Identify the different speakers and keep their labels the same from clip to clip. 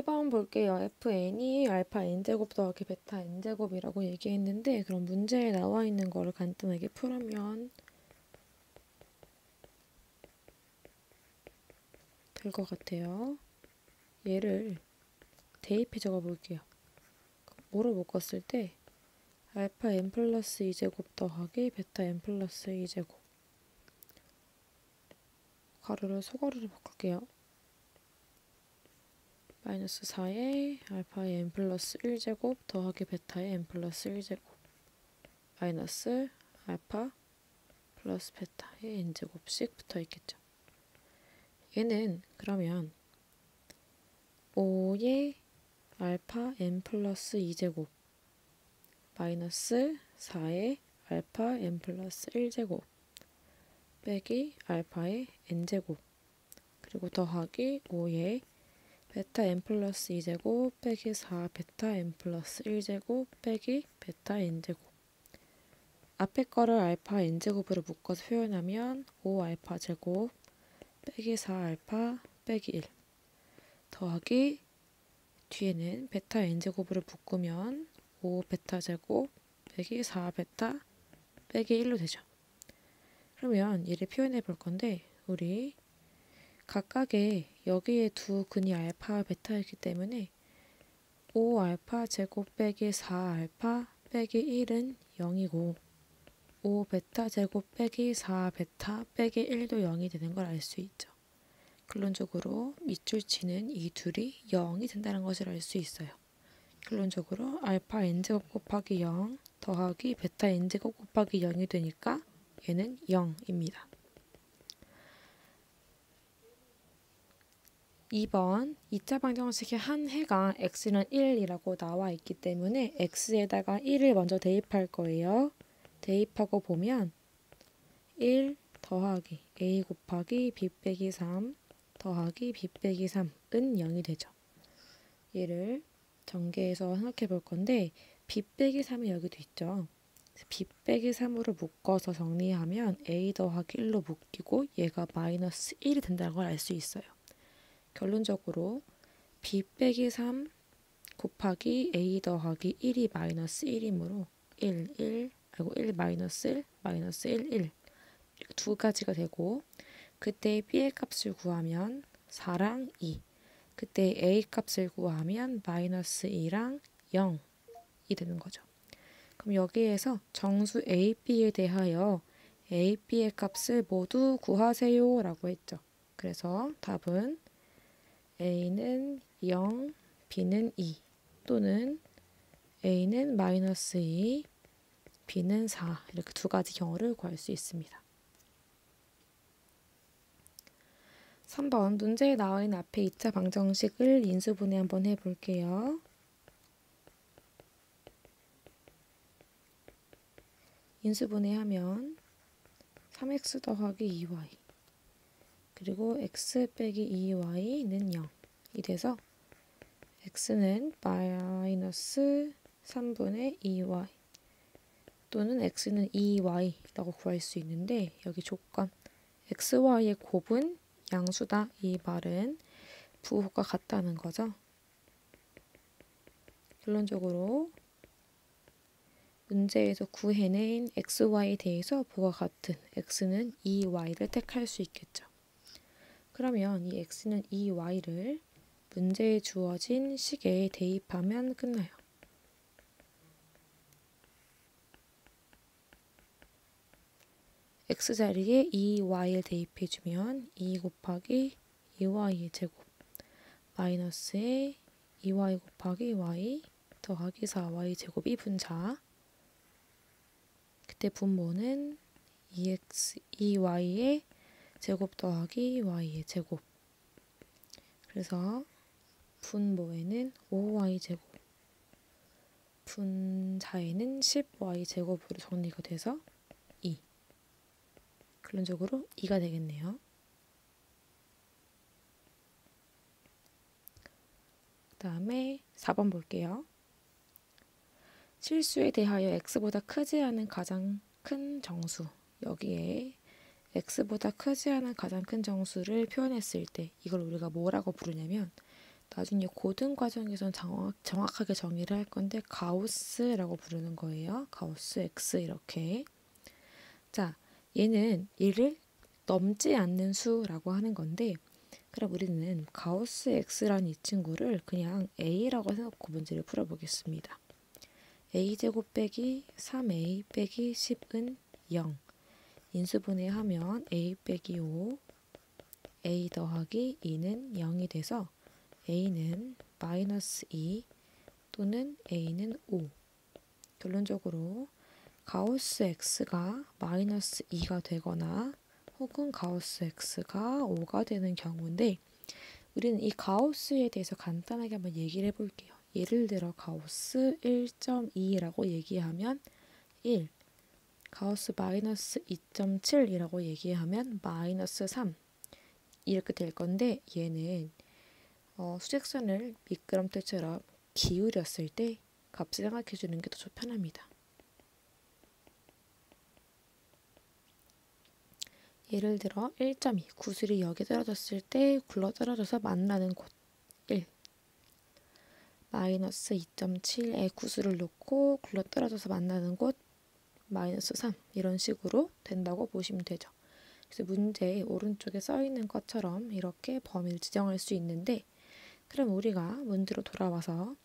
Speaker 1: 1번 볼게요. fn이 알파 n제곱 더하기 베타 n제곱이라고 얘기했는데 그럼 문제에 나와 있는 거를 간단하게 풀으면 될 것 같아요. 얘를 대입해 적어 볼게요. 뭐로 묶었을 때 알파 n 플러스 2제곱 더하기 베타 n 플러스 2제곱 가로를 소가로로 바꿀게요. 마이너스 4에 알파의 n 플러스 1제곱 더하기 베타의 n 플러스 1제곱 마이너스 알파 플러스 베타의 n제곱씩 붙어있겠죠. 얘는 그러면 5의 알파 n 플러스 2제곱 마이너스 4의 알파 n 플러스 1제곱 빼기 알파의 n제곱 그리고 더하기 5의 베타 n 플러스 2제곱 빼기 4 베타 n 플러스 1제곱 빼기 베타 n제곱 앞에 거를 알파 n제곱으로 묶어서 표현하면 5 알파 제곱 빼기 4 알파 빼기 1 더하기 뒤에는 베타 n제곱으로 묶으면 5 베타 제곱 빼기 4 베타 빼기 1로 되죠. 그러면 얘를 표현해 볼 건데 우리 각각의 여기에 두 근이 알파 베타이기 때문에 5 알파 제곱 빼기 4 알파 빼기 1은 0이고 5 베타 제곱 빼기 4 베타 빼기 1도 0이 되는 걸 알 수 있죠. 결론적으로 밑줄치는 이 둘이 0이 된다는 것을 알 수 있어요. 결론적으로 알파 n제곱 곱하기 0 더하기 베타 n제곱 곱하기 0이 되니까 얘는 0입니다. 2번 2차 방정식의 한 해가 x는 1이라고 나와 있기 때문에 x에다가 1을 먼저 대입할 거예요. 대입하고 보면 1 더하기 a 곱하기 b 빼기 3 더하기 b 빼기 3은 0이 되죠. 얘를 전개해서 생각해 볼 건데 b 빼기 3이 여기도 있죠. b 빼기 3으로 묶어서 정리하면 a 더하기 1로 묶이고 얘가 마이너스 1이 된다는 걸 알 수 있어요. 결론적으로 b 빼기 3 곱하기 a 더하기 1이 마이너스 1이므로 1 마이너스 1 마이너스 1 1 이렇게 두 가지가 되고 그때 b의 값을 구하면 4랑 2 그때 a 값을 구하면 마이너스 2랑 0이 되는 거죠. 그럼 여기에서 정수 a, b에 대하여 a, b의 값을 모두 구하세요 라고 했죠. 그래서 답은 a는 0, b는 2 또는 a는 마이너스 2, b는 4 이렇게 두 가지 경우를 구할 수 있습니다. 3번 문제에 나와 있는 앞에 2차 방정식을 인수분해 한번 해볼게요. 인수분해하면 3x 더하기 2y 그리고 x 빼기 2y는 0이 돼서 x는 마이너스 3분의 2y 또는 x는 2y라고 구할 수 있는데 여기 조건 xy의 곱은 양수다 이 말은 부호가 같다는 거죠. 결론적으로 문제에서 구해낸 xy에 대해서 부호가 같은 x는 2y를 택할 수 있겠죠. 그러면 이 x는 2y를 문제에 주어진 식에 대입하면 끝나요. x자리에 2y를 대입해주면 2 곱하기 2y의 제곱 마이너스에 2y 곱하기 y 더하기 4y 제곱이 분자 그때 분모는 2y의 제곱 더하기 y의 제곱 그래서 분모에는 5y 제곱 분자에는 10y 제곱으로 정리가 돼서 2 결론적으로 2가 되겠네요. 그 다음에 4번 볼게요. 실수에 대하여 x보다 크지 않은 가장 큰 정수 여기에 x보다 크지 않은 가장 큰 정수를 표현했을 때 이걸 우리가 뭐라고 부르냐면 나중에 고등 과정에선 정확하게 정의를 할 건데 가우스라고 부르는 거예요. 가우스 X 이렇게. 자, 얘는 1을 넘지 않는 수라고 하는 건데 그럼 우리는 가우스 X라는 이 친구를 그냥 A라고 해놓고 문제를 풀어보겠습니다. A제곱 빼기 3A 빼기 10은 0. 인수분해하면 A 빼기 5, A 더하기 2는 0이 돼서 A는 마이너스 2 또는 A는 5. 결론적으로 가우스 X가 마이너스 2가 되거나 혹은 가우스 X가 5가 되는 경우인데 우리는 이 가우스에 대해서 간단하게 한번 얘기를 해볼게요. 예를 들어 가우스 1.2라고 얘기하면 1, 가우스 마이너스 2.7이라고 얘기하면 마이너스 3 이렇게 될 건데 얘는 수직선을 미끄럼틀처럼 기울였을 때 값을 생각해 주는 게 더 편합니다. 예를 들어 1.2 구슬이 여기 떨어졌을 때 굴러 떨어져서 만나는 곳 1, 마이너스 2.7에 구슬을 놓고 굴러 떨어져서 만나는 곳 마이너스 3 이런 식으로 된다고 보시면 되죠. 그래서 문제에 오른쪽에 써 있는 것처럼 이렇게 범위를 지정할 수 있는데 그럼 우리가 문제로 돌아와서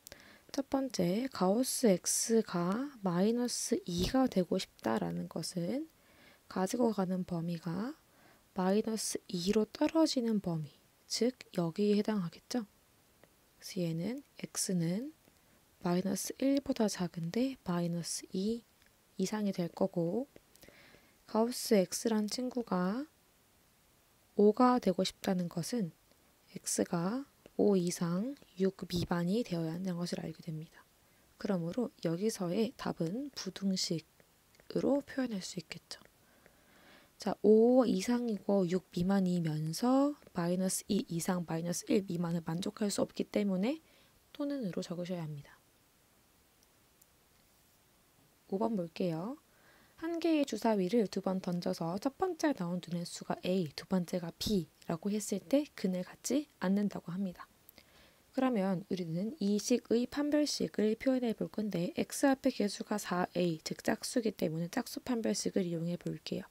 Speaker 1: 첫 번째 가우스 X가 마이너스 2가 되고 싶다라는 것은 가지고 가는 범위가 마이너스 2로 떨어지는 범위, 즉 여기에 해당하겠죠. 그래서 얘는 X는 마이너스 1보다 작은데 마이너스 2 이상이 될 거고 가우스 X란 친구가 5가 되고 싶다는 것은 X가 5 이상 6 미만이 되어야 한다는 것을 알게 됩니다. 그러므로 여기서의 답은 부등식으로 표현할 수 있겠죠. 자, 5 이상이고 6 미만이면서 마이너스 2 이상 마이너스 1 미만을 만족할 수 없기 때문에 또는으로 적으셔야 합니다. 5번 볼게요. 한 개의 주사위를 두 번 던져서 첫 번째 나온 눈의 수가 A, 두 번째가 B라고 했을 때 근을 갖지 않는다고 합니다. 그러면 우리는 이 식의 판별식을 표현해 볼 건데 X 앞에 개수가 4A, 즉 짝수이기 때문에 짝수 판별식을 이용해 볼게요.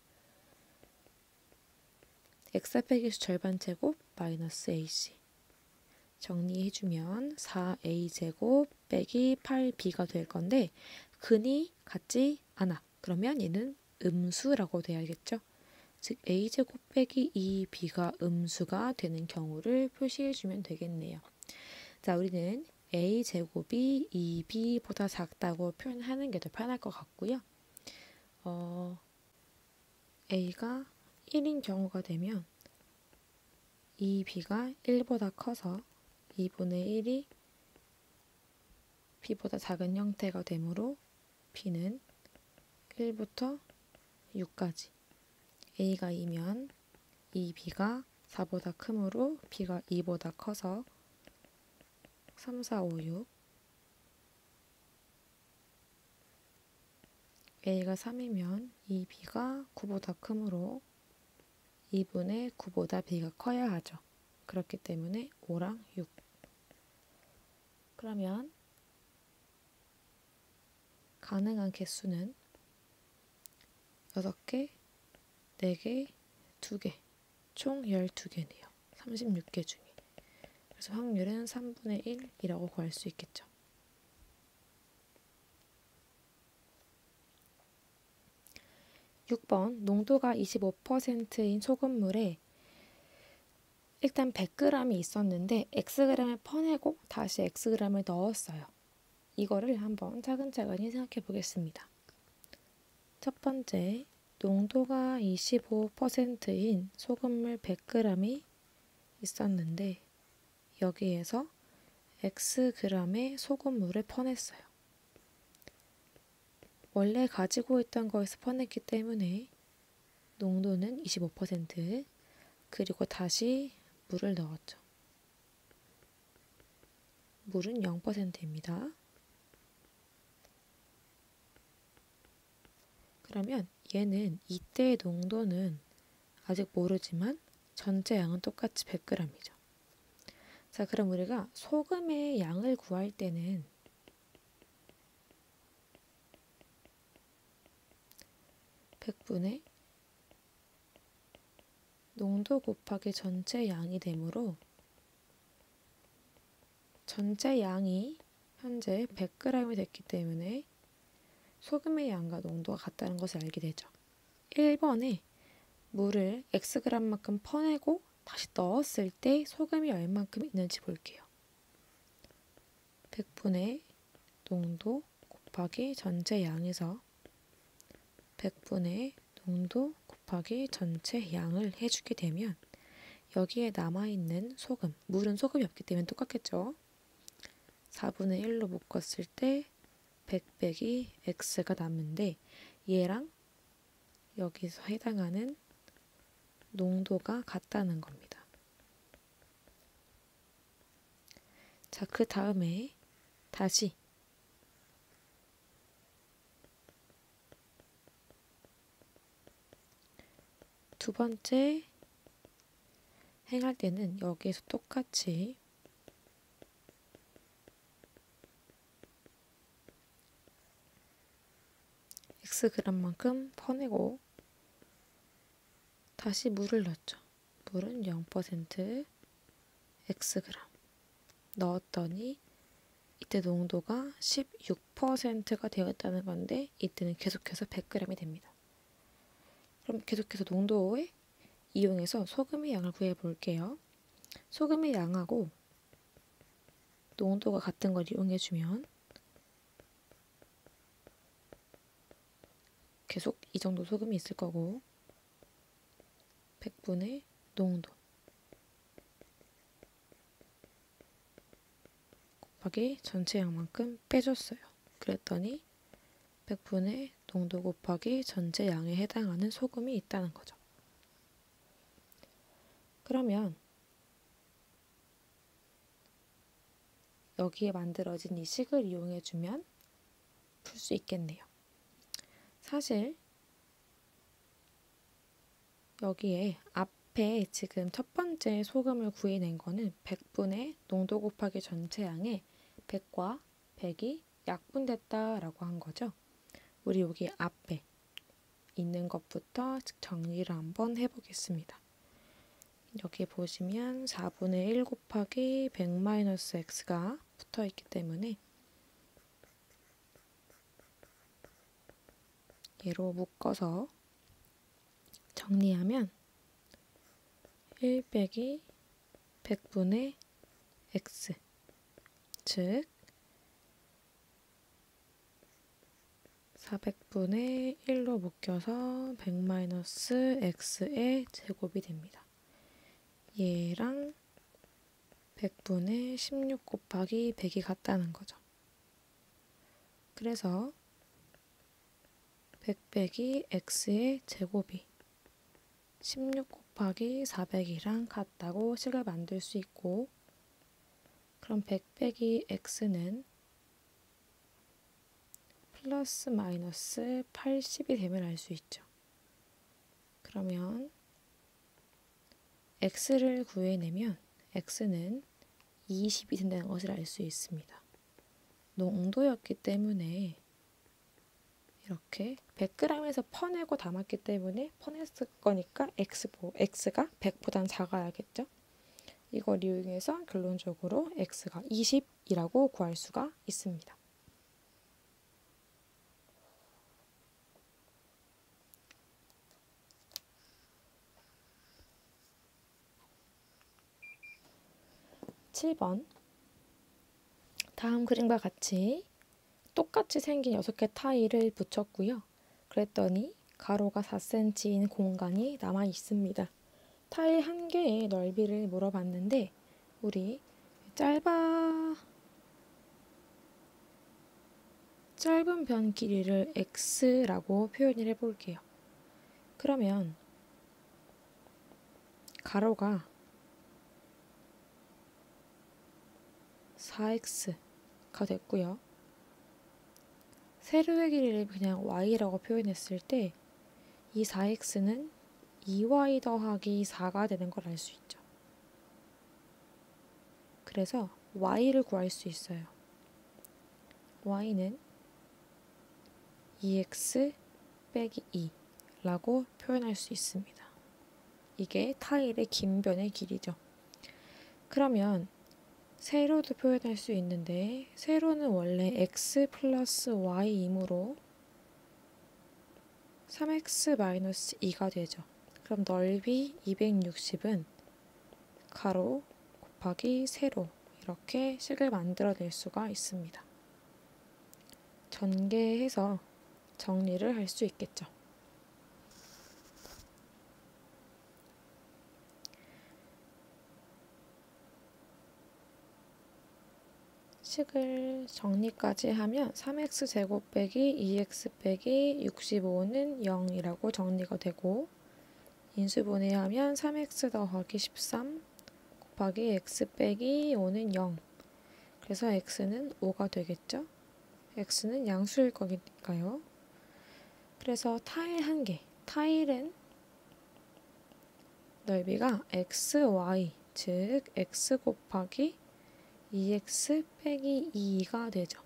Speaker 1: X 앞에 개수 절반 제곱 마이너스 AC 정리해주면 4A 제곱 빼기 8B가 될 건데 근이 같지 않아. 그러면 얘는 음수라고 돼야겠죠. 즉 A제곱 빼기 2B가 음수가 되는 경우를 표시해주면 되겠네요. 자, 우리는 A제곱이 2B보다 작다고 표현하는 게 더 편할 것 같고요. A가 1인 경우가 되면 2B가 1보다 커서 2분의 1이 B보다 작은 형태가 되므로 B는 1부터 6까지 A가 2면 2B가 4보다 크므로 B가 2보다 커서 3, 4, 5, 6 A가 3이면 2B가 9보다 크므로 2분의 9보다 B가 커야 하죠. 그렇기 때문에 5랑 6 그러면 가능한 개수는 6개, 4개, 2개, 총 12개네요. 36개 중에. 그래서 확률은 3분의 1이라고 구할 수 있겠죠. (6번) 농도가 25%인 소금물에 일단 100g이 있었는데 Xg을 퍼내고 다시 Xg을 넣었어요. 이거를 한번 차근차근히 생각해 보겠습니다. 첫 번째, 농도가 25%인 소금물 100g이 있었는데 여기에서 Xg의 소금물을 퍼냈어요. 원래 가지고 있던 거에서 퍼냈기 때문에 농도는 25% 그리고 다시 물을 넣었죠. 물은 0%입니다. 그러면 얘는 이때의 농도는 아직 모르지만 전체 양은 똑같이 100g이죠. 자, 그럼 우리가 소금의 양을 구할 때는 백분의 농도 곱하기 전체 양이 되므로 전체 양이 현재 100g이 됐기 때문에 소금의 양과 농도가 같다는 것을 알게 되죠. 1번에 물을 xg만큼 퍼내고 다시 넣었을 때 소금이 얼만큼 있는지 볼게요. 100분의 농도 곱하기 전체 양에서 100분의 농도 곱하기 전체 양을 해주게 되면 여기에 남아있는 소금, 물은 소금이 없기 때문에 똑같겠죠. 4분의 1로 묶었을 때 100 빼기 x가 남는데 얘랑 여기서 해당하는 농도가 같다는 겁니다. 자, 그 다음에 다시 두 번째 행할 때는 여기에서 똑같이 xg만큼 퍼내고 다시 물을 넣었죠. 물은 0% xg 넣었더니 이때 농도가 16%가 되었다는 건데 이때는 계속해서 100g이 됩니다. 그럼 계속해서 농도에 이용해서 소금의 양을 구해 볼게요. 소금의 양하고 농도가 같은 걸 이용해주면 계속 이 정도 소금이 있을 거고 100분의 농도 곱하기 전체 양만큼 빼줬어요. 그랬더니 100분의 농도 곱하기 전체 양에 해당하는 소금이 있다는 거죠. 그러면 여기에 만들어진 이 식을 이용해주면 풀 수 있겠네요. 사실 여기에 앞에 지금 첫 번째 소금을 구해낸 거는 100분의 농도 곱하기 전체 양에 100과 100이 약분됐다라고 한 거죠. 우리 여기 앞에 있는 것부터 정리를 한번 해보겠습니다. 여기 보시면 4분의 1 곱하기 100-x가 붙어있기 때문에 얘로 묶어서 정리하면 1 빼기 100분의 x 즉 400분의 1로 묶여서 100-x의 제곱이 됩니다. 얘랑 100분의 16 곱하기 100이 같다는 거죠. 그래서 100 빼기 x의 제곱이 16 곱하기 400이랑 같다고 식을 만들 수 있고 그럼 100 빼기 x는 플러스 마이너스 80이 되면 알 수 있죠. 그러면 x를 구해내면 x는 20이 된다는 것을 알 수 있습니다. 농도였기 때문에 이렇게 100g에서 퍼내고 담았기 때문에 퍼냈을 거니까 x가 100보단 작아야겠죠. 이걸 이용해서 결론적으로 x가 20이라고 구할 수가 있습니다. (7번) 다음 그림과 같이 똑같이 생긴 6개 타일을 붙였고요. 그랬더니 가로가 4cm인 공간이 남아 있습니다. 타일 한 개의 넓이를 물어봤는데 우리 짧은 변 길이를 x라고 표현을 해볼게요. 그러면 가로가 4x가 됐고요. 세로의 길이를 그냥 y라고 표현했을 때 이 4x는 2y 더하기 4가 되는 걸 알 수 있죠. 그래서 y를 구할 수 있어요. y는 2x 빼기 2라고 표현할 수 있습니다. 이게 타일의 긴 변의 길이죠. 그러면 세로도 표현할 수 있는데 세로는 원래 x 플러스 y이므로 3x 마이너스 2가 되죠. 그럼 넓이 260은 가로 곱하기 세로 이렇게 식을 만들어낼 수가 있습니다. 전개해서 정리를 할 수 있겠죠. 식을 정리까지 하면 3x제곱 빼기 2x 빼기 65는 0이라고 정리가 되고 인수분해하면 3x 더하기 13 곱하기 x 빼기 5는 0 그래서 x는 5가 되겠죠. x는 양수일 거니까요. 그래서 타일 한 개, 타일은 넓이가 xy 즉 x 곱하기 2x 빼기 2가 되죠.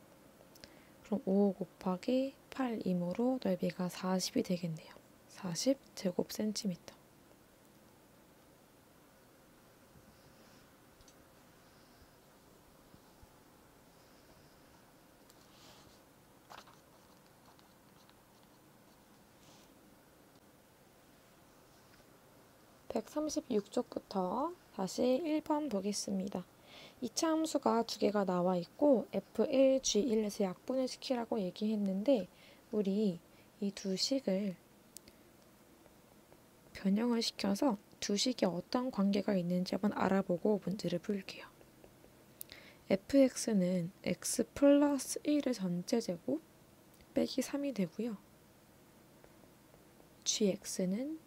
Speaker 1: 그럼 5 곱하기 8이므로 넓이가 40이 되겠네요. 40 제곱센티미터. (136쪽부터) 다시 1번 보겠습니다. 2차 함수가 두 개가 나와 있고 F1, G1에서 약분을 시키라고 얘기했는데 우리 이 두 식을 변형을 시켜서 두 식이 어떤 관계가 있는지 한번 알아보고 문제를 풀게요. fx는 x 플러스 1의 전체 제곱 빼기 3이 되고요. gx는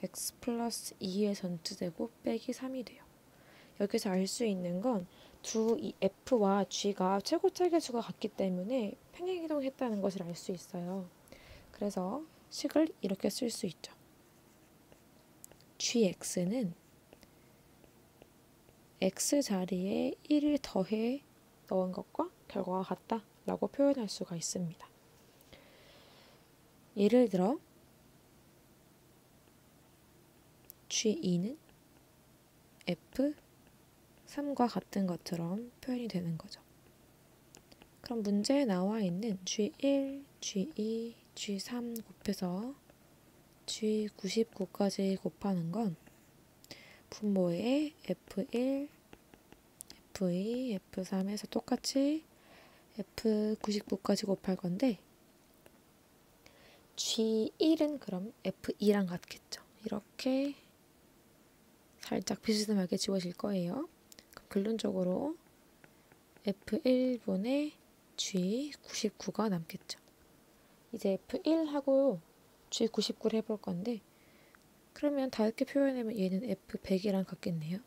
Speaker 1: x 플러스 2의 전체 제곱 빼기 3이 돼요. 여기서 알 수 있는 건 이 f와 g가 최고 차계수가 같기 때문에 평행이동했다는 것을 알 수 있어요. 그래서 식을 이렇게 쓸 수 있죠. gx는 x 자리에 1을 더해 넣은 것과 결과가 같다 라고 표현할 수가 있습니다. 예를 들어 g2는 f3과 같은 것처럼 표현이 되는 거죠. 그럼 문제에 나와 있는 g1, g2, g3 곱해서 g99까지 곱하는 건 분모에 f1, f2, f3에서 똑같이 f99까지 곱할 건데 g1은 그럼 f2랑 같겠죠. 이렇게 살짝 비스듬하게 지워질 거예요. 그럼 결론적으로 f1분의 g99가 남겠죠. 이제 f1하고 g99를 해볼 건데 그러면 다 이렇게 표현하면 얘는 f100이랑 같겠네요.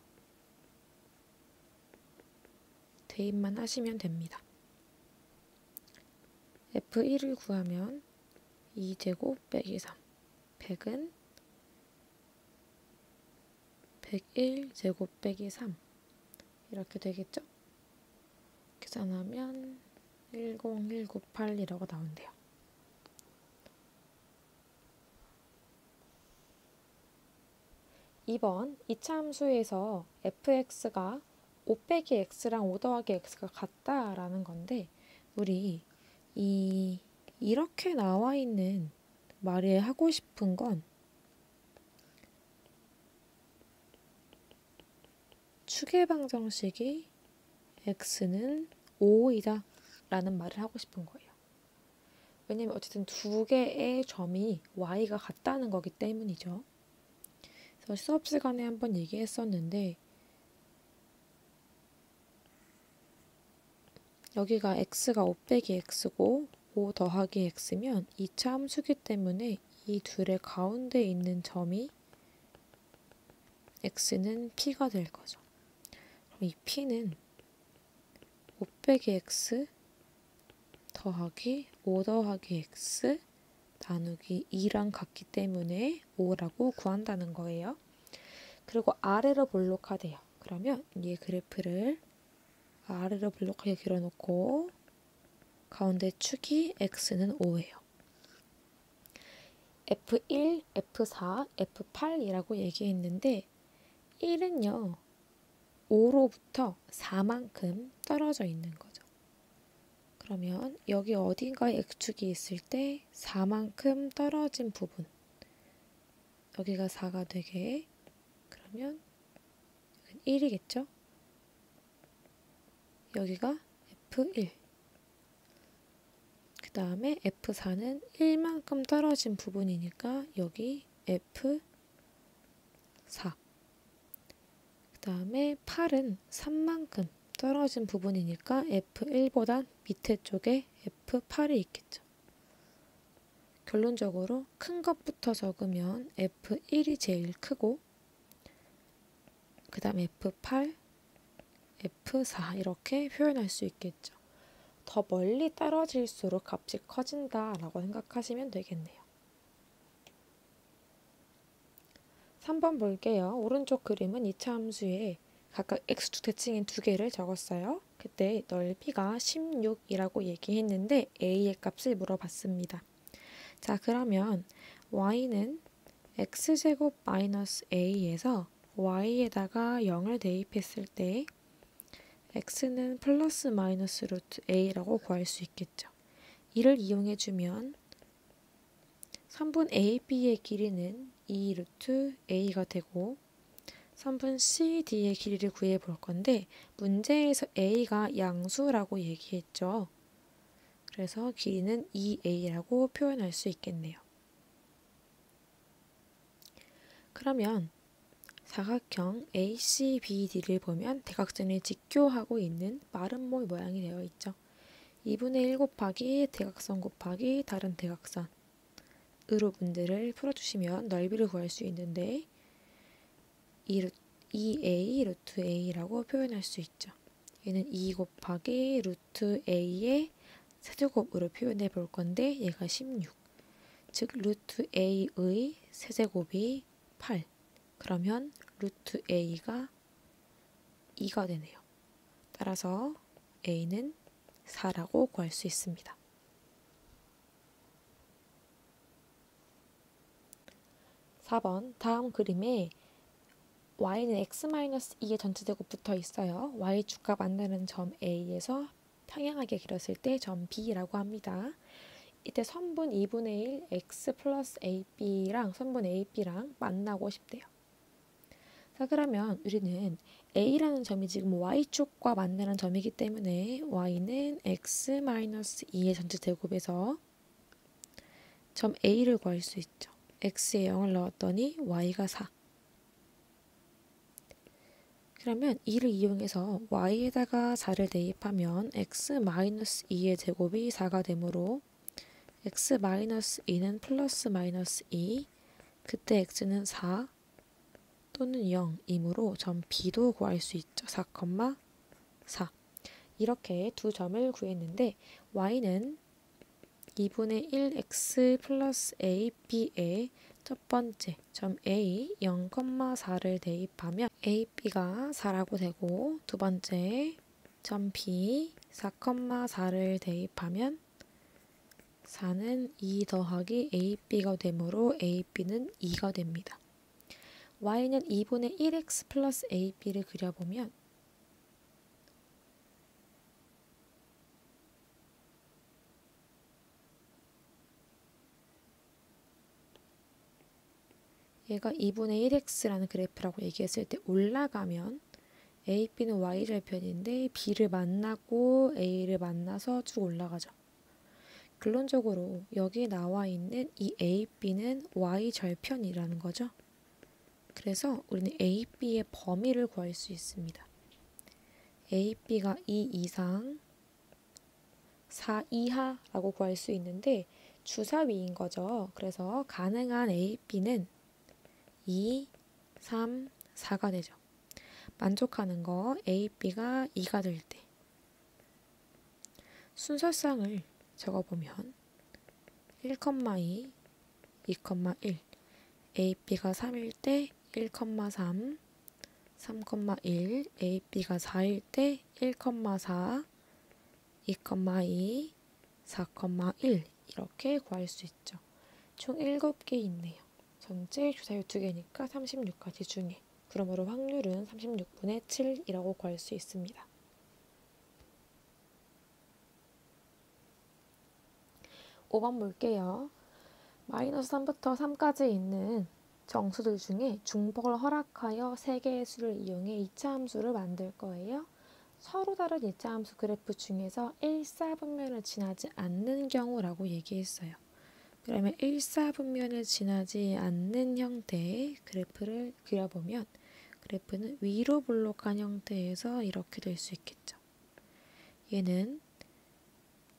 Speaker 1: 대입만 하시면 됩니다. f1을 구하면 2제곱 빼기 3 100은 101제곱 빼기 3 이렇게 되겠죠? 계산하면 10198이라고 나온대요. 2번 2차 함수에서 fx가 5 빼기 x랑 5 더하기 x가 같다라는 건데 우리 이렇게 나와 있는 말이 하고 싶은 건 추계방정식이 x는 5이다 라는 말을 하고 싶은 거예요. 왜냐면 어쨌든 두 개의 점이 y가 같다는 거기 때문이죠. 그래서 수업 시간에 한번 얘기했었는데 여기가 x가 5 빼기 x고 5 더하기 x면 2차 함수기 때문에 이 둘의 가운데 있는 점이 x는 p가 될 거죠. 그럼 이 p는 5 빼기 x 더하기 5 더하기 x 나누기 2랑 같기 때문에 5라고 구한다는 거예요. 그리고 아래로 볼록하대요. 그러면 이 그래프를 아래로 블록하게 길어놓고 가운데 축이 x는 5예요. F1, F4, F8이라고 얘기했는데 1은요. 5로부터 4만큼 떨어져 있는 거죠. 그러면 여기 어딘가에 x축이 있을 때 4만큼 떨어진 부분 여기가 4가 되게 그러면 여기는 1이겠죠? 여기가 F1 그 다음에 F4는 1만큼 떨어진 부분이니까 여기 F4 그 다음에 8은 3만큼 떨어진 부분이니까 F1보다 밑에 쪽에 F8이 있겠죠. 결론적으로 큰 것부터 적으면 F1이 제일 크고 그 다음 F8, F4 이렇게 표현할 수 있겠죠. 더 멀리 떨어질수록 값이 커진다라고 생각하시면 되겠네요. 3번 볼게요. 오른쪽 그림은 2차 함수에 각각 x축 대칭인 두 개를 적었어요. 그때 넓이가 16이라고 얘기했는데 a의 값을 물어봤습니다. 자, 그러면 y는 x제곱 마이너스 a에서 y에다가 0을 대입했을 때 x는 플러스 마이너스 루트 a라고 구할 수 있겠죠. 이를 이용해주면 3분 AB의 길이는 2 루트 A가 되고 3분 CD의 길이를 구해 볼 건데 문제에서 A가 양수라고 얘기했죠. 그래서 길이는 2A라고 표현할 수 있겠네요. 그러면 사각형 ACBD를 보면 대각선을 직교하고 있는 마름모 모양이 되어 있죠. 2분의 1 곱하기 대각선 곱하기 다른 대각선 으로 문제를 풀어주시면 넓이를 구할 수 있는데 2a 루트 a라고 표현할 수 있죠. 얘는 2 곱하기 루트 a의 세제곱으로 표현해 볼 건데 얘가 16. 즉 루트 a의 세제곱이 8. 그러면 루트 a가 2가 되네요. 따라서 a는 4라고 구할 수 있습니다. 4번 다음 그림에 y는 x-2의 전체제곱 붙어 있어요. y축과 만나는 점 A에서 평행하게 그렸을 때 점 B라고 합니다. 이때 선분 2분의 1 x 플러스 AB랑 선분 AB랑 만나고 싶대요. 자, 그러면 우리는 A라는 점이 지금 y축과 만나는 점이기 때문에 y는 x-2의 전체제곱에서 점 A를 구할 수 있죠. x에 0을 넣었더니 y가 4. 그러면 이를 이용해서 y에다가 4를 대입하면 x-2의 제곱이 4가 되므로 x-2는 플러스 마이너스 2 그때 x는 4 또는 0이므로 점 B도 구할 수 있죠. 4, 4 이렇게 두 점을 구했는데 y는 2분의 1x 플러스 AB에 첫 번째 점 A 0,4를 대입하면 AB가 4라고 되고 두 번째 점 B 4,4를 대입하면 4는 2 더하기 AB가 되므로 AB는 2가 됩니다. y는 2분의 1x 플러스 AB를 그려보면 얘가 2분의 1x라는 그래프라고 얘기했을 때 올라가면 A, B는 y절편인데 B를 만나고 A를 만나서 쭉 올라가죠. 결론적으로 여기 나와 있는 이 A, B는 y절편이라는 거죠. 그래서 우리는 A, B의 범위를 구할 수 있습니다. A, B가 2 이상 4 이하라고 구할 수 있는데 주사위인 거죠. 그래서 가능한 A, B는 2, 3, 4가 되죠. 만족하는 거 A, B가 2가 될 때 순서상을 적어보면 1,2, 2,1 A, B가 3일 때 1,3, 3,1, a, b가 4일 때 1,4, 2,2, 4,1 이렇게 구할 수 있죠. 총 7개 있네요. 전체 주사율 2개니까 36가지 중에. 그러므로 확률은 36분의 7이라고 구할 수 있습니다. 5번 볼게요. 마이너스 3부터 3까지 있는 정수들 중에 중복을 허락하여 3개의 수를 이용해 2차 함수를 만들 거예요. 서로 다른 2차 함수 그래프 중에서 1사분면을 지나지 않는 경우라고 얘기했어요. 그러면 1사분면을 지나지 않는 형태의 그래프를 그려보면 그래프는 위로 볼록한 형태에서 이렇게 될 수 있겠죠. 얘는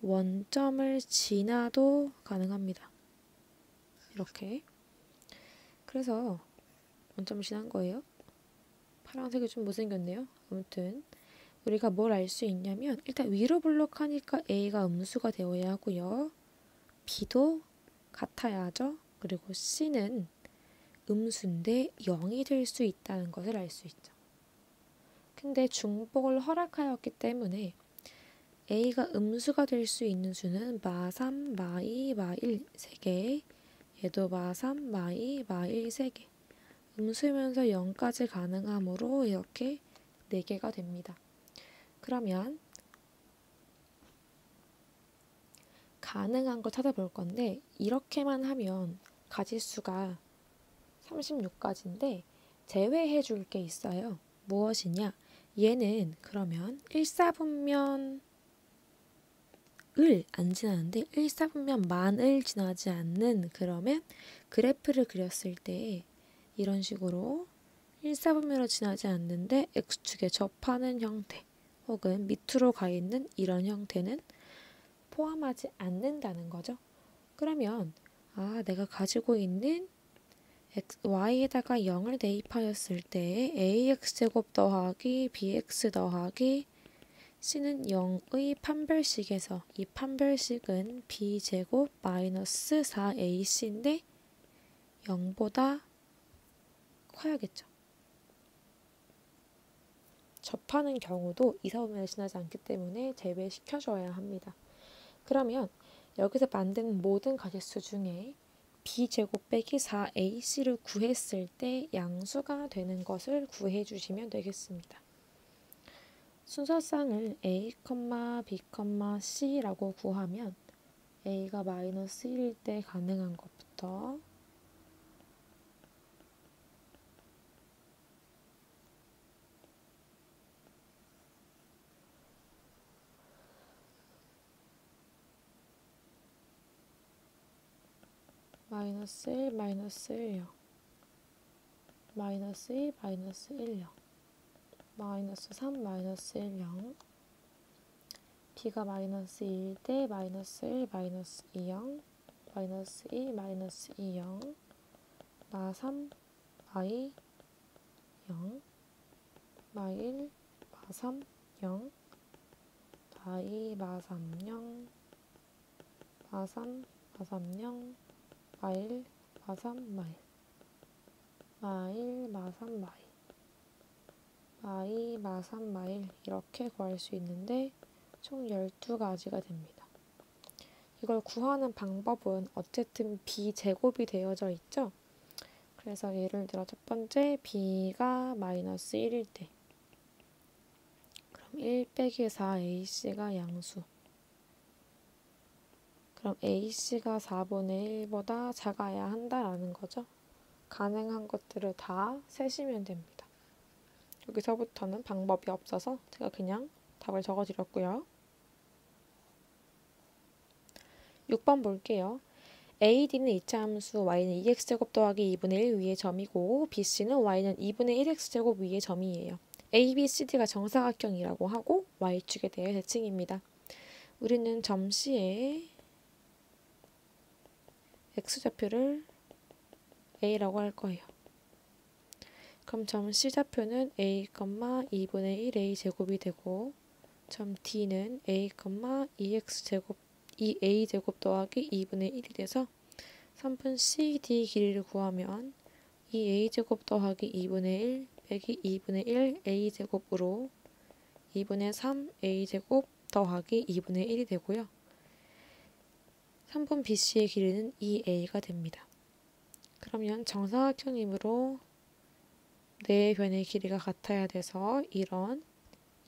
Speaker 1: 원점을 지나도 가능합니다. 이렇게. 그래서 원점을 지난 거예요. 파란색이 좀 못생겼네요. 아무튼 우리가 뭘 알 수 있냐면 일단 위로 볼록하니까 A가 음수가 되어야 하고요. B도 같아야 하죠. 그리고 C는 음수인데 0이 될 수 있다는 것을 알 수 있죠. 근데 중복을 허락하였기 때문에 A가 음수가 될 수 있는 수는 마3, 마2, 마1 3개, 얘도 마3, 마2, 마1 3개. 음수면서 0까지 가능하므로 이렇게 4개가 됩니다. 그러면 가능한 거 찾아볼 건데 이렇게만 하면 가지수가 36가지인데 제외해 줄 게 있어요. 무엇이냐? 얘는 그러면 1사분면을 안 지나는데 1사분면만을 지나지 않는 그러면 그래프를 그렸을 때 이런 식으로 1사분면을 지나지 않는데 x축에 접하는 형태 혹은 밑으로 가 있는 이런 형태는 포함하지 않는다는 거죠. 그러면 내가 가지고 있는 y에다가 0을 대입하였을 때 ax제곱 더하기 bx 더하기 c는 0의 판별식에서 이 판별식은 b제곱 마이너스 4ac인데 0보다 커야겠죠. 접하는 경우도 이사분면을 지나지 않기 때문에 제외시켜줘야 합니다. 그러면 여기서 만든 모든 가지수 중에 b제곱 빼기 4ac를 구했을 때 양수가 되는 것을 구해 주시면 되겠습니다. 순서상을 a, b, c라고 구하면 a가 마이너스 1일 때 가능한 것부터 마이너스 1, 마이너스 1, 0 마이너스 2, 마이너스 1, 0 마이너스 3, 마이너스 1, 0 b가 마이너스 2일 때 마이너스 1, 마이너스 2, 0 마이너스 2, 마이너스 2, 0 마3, 마2, 0 마1, 마3, 0 마2, 마3, 0 마3, 마3, 0 마1, 마3, 마1 마1, 마3, 마2 마2, 마3, 마1 이렇게 구할 수 있는데 총 12가지가 됩니다. 이걸 구하는 방법은 어쨌든 b제곱이 되어져 있죠. 그래서 예를 들어 첫 번째 b가 마이너스 1일 때 그럼 1 빼기 4ac가 양수 그럼 ac가 4분의 1보다 작아야 한다라는 거죠. 가능한 것들을 다 세시면 됩니다. 여기서부터는 방법이 없어서 제가 그냥 답을 적어드렸고요. 6번 볼게요. AD는 2차 함수 y는 2x제곱 더하기 2분의 1 위의 점이고 BC는 y는 2분의 1x제곱 위의 점이에요. ABCD가 정사각형이라고 하고 y축에 대해 대칭입니다. 우리는 점 C에 x좌표를 a라고 할 거예요. 그럼 점 C좌표는 a, 2분의 1a 제곱이 되고 점 D는 a, 2x제곱 2a제곱 더하기 2분의 1이 돼서 3분 CD 길이를 구하면 2a제곱 더하기 2분의 1 빼기 2분의 1 a제곱으로 2분의 3 a제곱 더하기 2분의 1이 되고요. 3분 BC의 길이는 2a가 됩니다. 그러면 정사각형이므로 네 변의 길이가 같아야 돼서 이런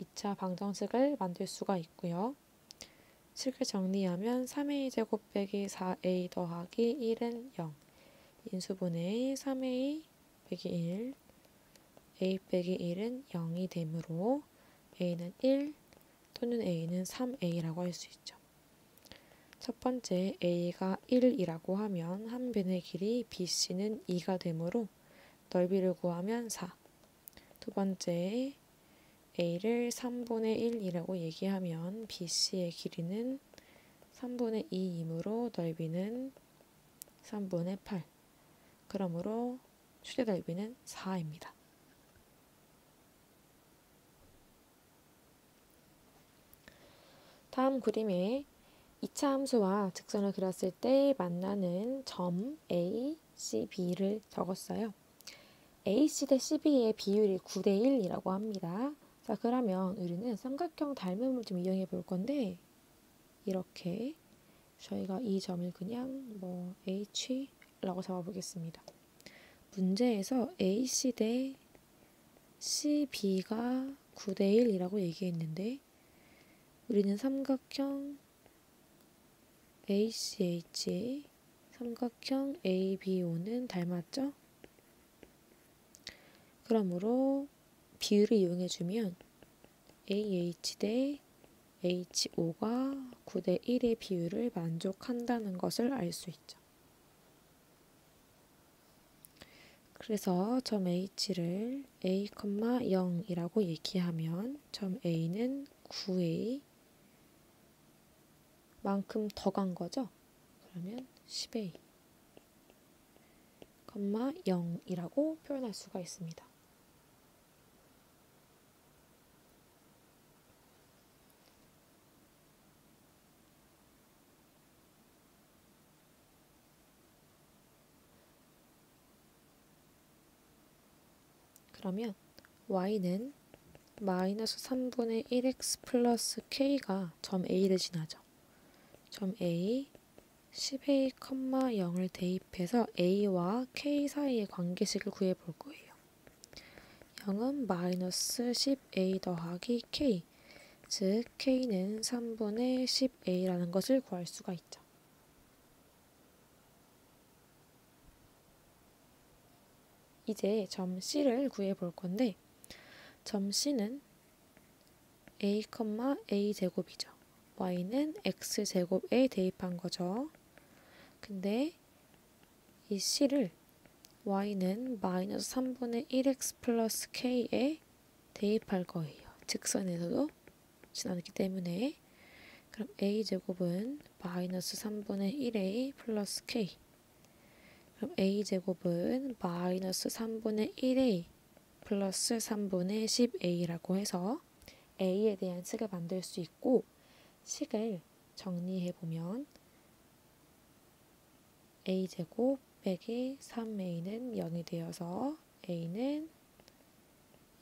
Speaker 1: 2차 방정식을 만들 수가 있고요. 식을 정리하면 3a제곱 빼기 4a 더하기 1은 0, 인수분해 3a 빼기 1, a 빼기 1은 0이 되므로 a는 1 또는 a는 3a라고 할 수 있죠. 첫 번째 a가 1이라고 하면 한 변의 길이 bc는 2가 되므로 넓이를 구하면 4. 두 번째 a를 3분의 1이라고 얘기하면 bc의 길이는 3분의 2이므로 넓이는 3분의 8. 그러므로 최대 넓이는 4입니다. 다음 그림에 2차 함수와 직선을 그렸을 때 만나는 점 A, C, B를 적었어요. AC 대 CB의 비율이 9대 1이라고 합니다. 자, 그러면 우리는 삼각형 닮음을 좀 이용해 볼 건데 이렇게 저희가 이 점을 그냥 H라고 잡아보겠습니다. 문제에서 AC 대 CB가 9대 1이라고 얘기했는데 우리는 삼각형 ACH, 삼각형 ABO는 닮았죠? 그러므로 비율을 이용해주면 AH 대 HO가 9대 1의 비율을 만족한다는 것을 알 수 있죠. 그래서 점 H를 A, 0이라고 얘기하면 점 A는 9A 만큼 더 간 거죠. 그러면 10A, 0이라고 표현할 수가 있습니다. 그러면 y는 마이너스 3분의 1x 플러스 k가 점 A를 지나죠. 점 A 10A, 0을 대입해서 A와 K 사이의 관계식을 구해볼 거예요. 0은 마이너스 10A 더하기 K, 즉 K는 3분의 10A라는 것을 구할 수가 있죠. 이제 점 C를 구해볼 건데 점 C는 A, A 제곱이죠. y는 x 제곱에 대입한 거죠. 근데 이 C를 y는 마이너스 3분의 1x 플러스 k에 대입할 거예요. 직선에서도 지나기 때문에. 그럼 a제곱은 마이너스 3분의 1a 플러스 k. 그럼 a제곱은 마이너스 3분의 1a 플러스 3분의 10a라고 해서 a에 대한 식을 만들 수 있고 식을 정리해보면 a제곱 빼기 3a는 0이 되어서 a는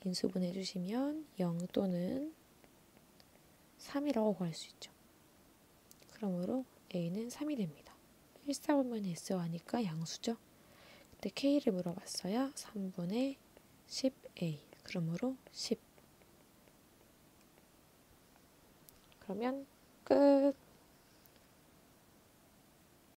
Speaker 1: 인수분해주시면 0 또는 3이라고 구할 수 있죠. 그러므로 a는 3이 됩니다. 1, 4 보면 S와 하니까 양수죠. 그때 K를 물어봤어요. 3분의 10A. 그러므로 10. 그러면 끝.